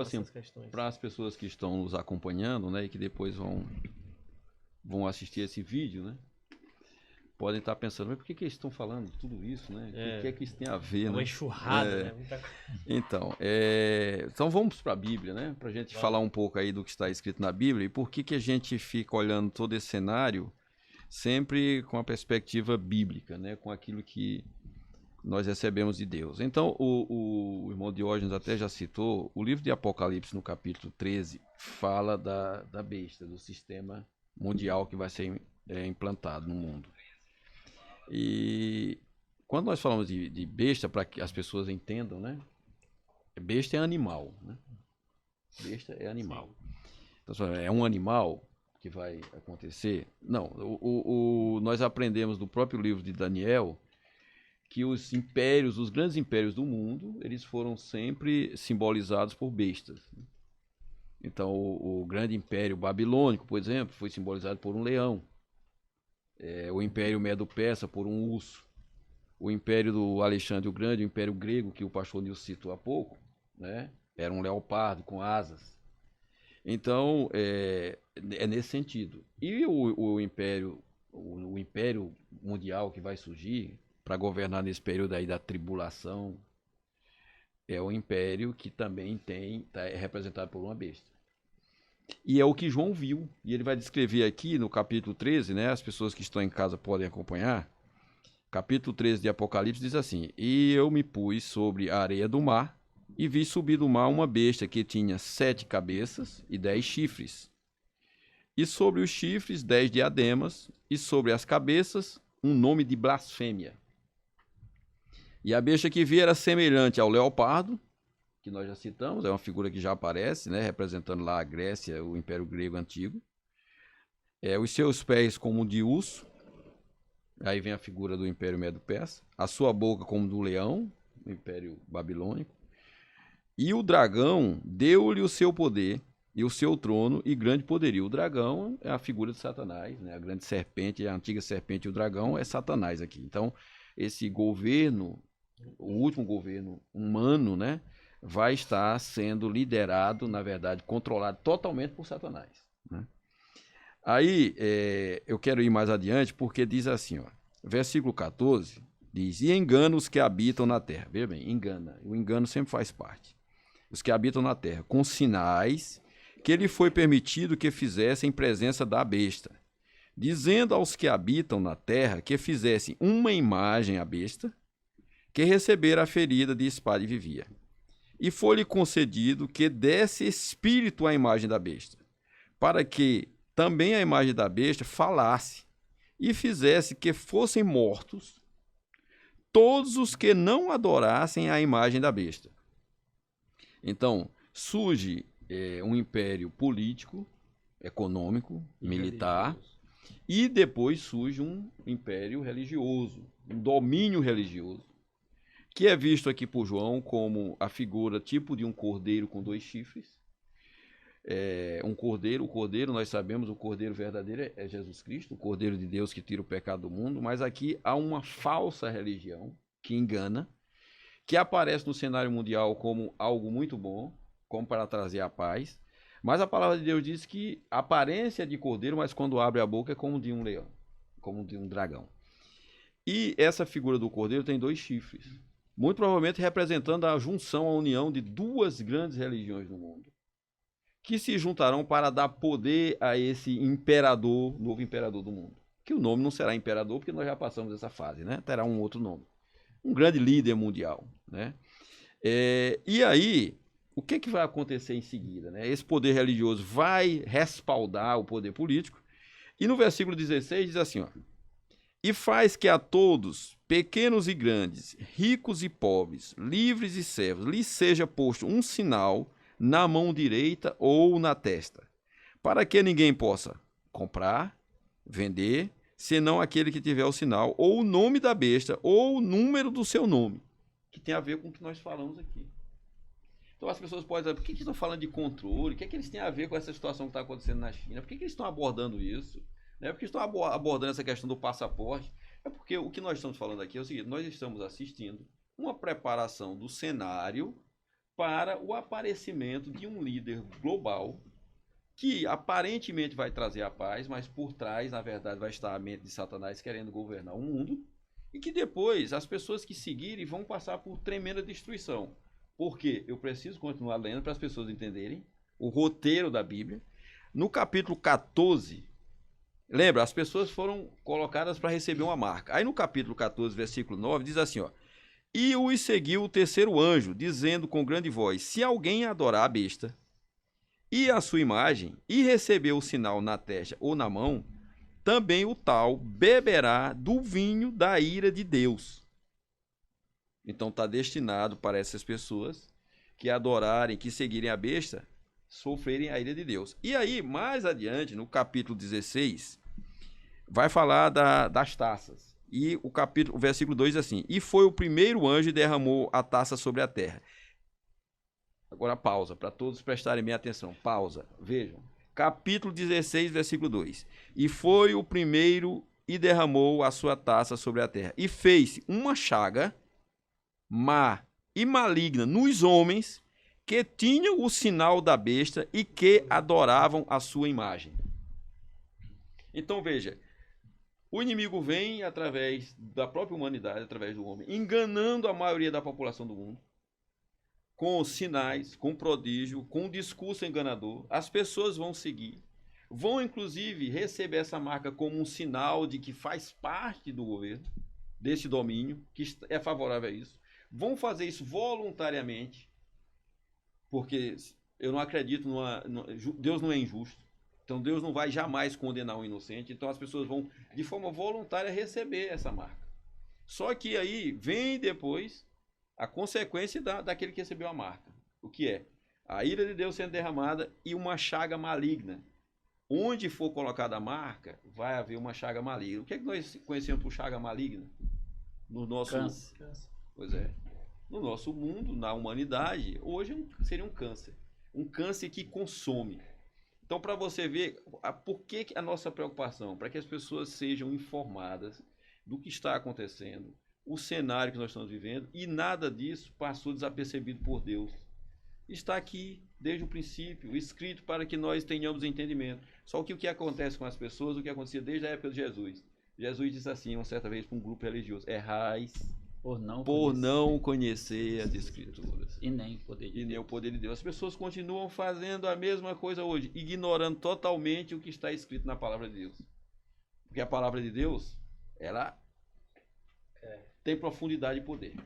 Assim, essas questões. para as pessoas que estão nos acompanhando, né, e que depois vão assistir esse vídeo, né, podem estar pensando, mas por que eles estão falando tudo isso, né? O que é que isso tem a ver, É uma né? enxurrada, né? Muita coisa. Então vamos para a Bíblia, né? Para a gente falar um pouco aí do que está escrito na Bíblia e por que a gente fica olhando todo esse cenário sempre com a perspectiva bíblica, né? Com aquilo que nós recebemos de Deus. Então, o irmão Diógenes até já citou, o livro de Apocalipse, no capítulo 13, fala da besta, do sistema mundial que vai ser implantado no mundo. E quando nós falamos de besta, para que as pessoas entendam, né? Besta é animal, né? Besta é animal. Então, é um animal que vai acontecer? Não. Nós aprendemos do próprio livro de Daniel que os impérios, os grandes impérios do mundo, eles foram sempre simbolizados por bestas. Então, o grande império babilônico, por exemplo, foi simbolizado por um leão. O império medo-persa por um urso. O império do Alexandre o Grande, o império grego, que o pastor Nilson citou há pouco, né? Era um leopardo com asas. Então, é nesse sentido. E o império mundial que vai surgir para governar nesse período aí da tribulação é o império que também é representado por uma besta. E é o que João viu. E ele vai descrever aqui no capítulo 13, né? As pessoas que estão em casa podem acompanhar. Capítulo 13 de Apocalipse diz assim: E eu me pus sobre a areia do mar, e vi subir do mar uma besta que tinha 7 cabeças e 10 chifres. E sobre os chifres 10 diademas, e sobre as cabeças um nome de blasfêmia. E a besta que vi era semelhante ao leopardo, que nós já citamos, é uma figura que já aparece, né, representando lá a Grécia, o Império Grego Antigo. Os seus pés como de urso, aí vem a figura do Império Medo-Persa. A sua boca como do leão, o Império Babilônico. E o dragão deu-lhe o seu poder e o seu trono e grande poderio. O dragão é a figura de Satanás, né? A grande serpente, a antiga serpente e o dragão é Satanás aqui. Então, esse governo, o último governo humano, né, vai estar sendo liderado, na verdade, controlado totalmente por Satanás, né? Aí, eu quero ir mais adiante, porque diz assim, ó, versículo 14, diz, e engana os que habitam na terra. Veja bem, engana. O engano sempre faz parte. Os que habitam na terra, com sinais que lhe foi permitido que fizessem em presença da besta, dizendo aos que habitam na terra que fizessem uma imagem à besta, que recebera a ferida de espada e vivia. E foi-lhe concedido que desse espírito à imagem da besta, para que também a imagem da besta falasse e fizesse que fossem mortos todos os que não adorassem a imagem da besta. Então, surge um império político, econômico, militar, religioso. E depois surge um império religioso, um domínio religioso, que é visto aqui por João como a figura tipo de um cordeiro com 2 chifres. O cordeiro, nós sabemos, o cordeiro verdadeiro é Jesus Cristo, o cordeiro de Deus que tira o pecado do mundo, mas aqui há uma falsa religião que engana, que aparece no cenário mundial como algo muito bom, como para trazer a paz, mas a palavra de Deus diz que a aparência é de cordeiro, mas quando abre a boca é como de um leão, como de um dragão. E essa figura do cordeiro tem 2 chifres, muito provavelmente representando a junção, a união de 2 grandes religiões no mundo, que se juntarão para dar poder a esse imperador, novo imperador do mundo. Que o nome não será imperador, porque nós já passamos essa fase, né? Terá um outro nome. Um grande líder mundial, né? E aí, o que vai acontecer em seguida, né? Esse poder religioso vai respaldar o poder político. E no versículo 16 diz assim, ó, e faz que a todos, pequenos e grandes, ricos e pobres, livres e servos, lhes seja posto um sinal na mão direita ou na testa, para que ninguém possa comprar, vender, senão aquele que tiver o sinal, ou o nome da besta, ou o número do seu nome, que tem a ver com o que nós falamos aqui. Então as pessoas podem dizer, por que estão falando de controle? O que eles têm a ver com essa situação que está acontecendo na China? Por que eles estão abordando isso? Por que estão abordando essa questão do passaporte? É porque o que nós estamos falando aqui é o seguinte, nós estamos assistindo uma preparação do cenário para o aparecimento de um líder global que aparentemente vai trazer a paz, mas por trás, na verdade, vai estar a mente de Satanás querendo governar o mundo, e que depois as pessoas que seguirem vão passar por tremenda destruição. Porque eu preciso continuar lendo para as pessoas entenderem o roteiro da Bíblia. No capítulo 14, lembra, as pessoas foram colocadas para receber uma marca. Aí no capítulo 14, versículo 9, diz assim, ó: e os seguiu o terceiro anjo, dizendo com grande voz: se alguém adorar a besta e a sua imagem, e receber o sinal na testa ou na mão, também o tal beberá do vinho da ira de Deus. Então está destinado para essas pessoas que adorarem, que seguirem a besta, sofrerem a ira de Deus. E aí, mais adiante, no capítulo 16, vai falar das taças. E o versículo 2 diz assim: e foi o primeiro anjo e derramou a taça sobre a terra. Agora pausa, para todos prestarem bem atenção. Pausa, vejam. Capítulo 16, versículo 2. E foi o primeiro e derramou a sua taça sobre a terra. E fez uma chaga má e maligna nos homens que tinham o sinal da besta e que adoravam a sua imagem. Então veja, o inimigo vem através da própria humanidade, através do homem, enganando a maioria da população do mundo, com sinais, com prodígio, com discurso enganador. As pessoas vão seguir, vão inclusive receber essa marca como um sinal de que faz parte do governo, desse domínio, que é favorável a isso. Vão fazer isso voluntariamente, porque eu não acredito Deus não é injusto. Então Deus não vai jamais condenar um inocente. Então as pessoas vão, de forma voluntária, receber essa marca. Só que aí vem depois a consequência daquele que recebeu a marca. O que é? A ira de Deus sendo derramada e uma chaga maligna. Onde for colocada a marca, vai haver uma chaga maligna. O que é que nós conhecemos por chaga maligna? No nosso... Câncer. Pois é. No nosso mundo, na humanidade, hoje seria um câncer. Um câncer que consome. Então, para você ver por que a nossa preocupação, para que as pessoas sejam informadas do que está acontecendo, o cenário que nós estamos vivendo, e nada disso passou desapercebido por Deus. Está aqui desde o princípio, escrito para que nós tenhamos entendimento. Só que o que acontece com as pessoas, o que acontecia desde a época de Jesus. Jesus disse assim, uma certa vez, para um grupo religioso: errais por não conhecer as Escrituras. E nem o poder de Deus. O poder de Deus. As pessoas continuam fazendo a mesma coisa hoje, ignorando totalmente o que está escrito na palavra de Deus. Porque a palavra de Deus, ela tem profundidade e poder.